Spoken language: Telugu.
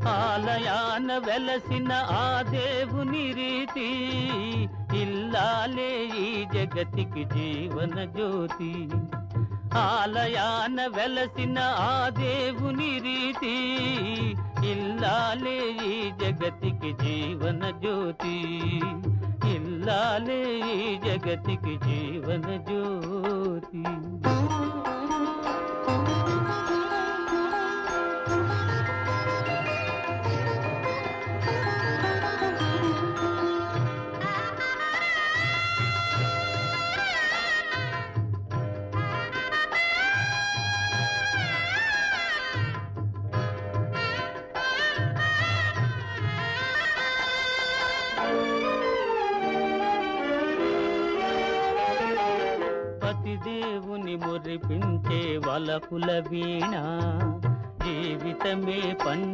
ఆలయాన వెలసిన ఆ దేవుని రీతి ఇల్లాలే ఈ జగతికి జీవన జ్యోతి. ఆలయాన వెలసిన ఆ దేవుని రీతి ఇల్లాలే ఈ జగతికి జీవన జ్యోతి. ఇల్లాలే ఈ జగతికి జీవన జ్యోతి. దేవుని మురిపించే వలపుల వీణ జీవితమే పండి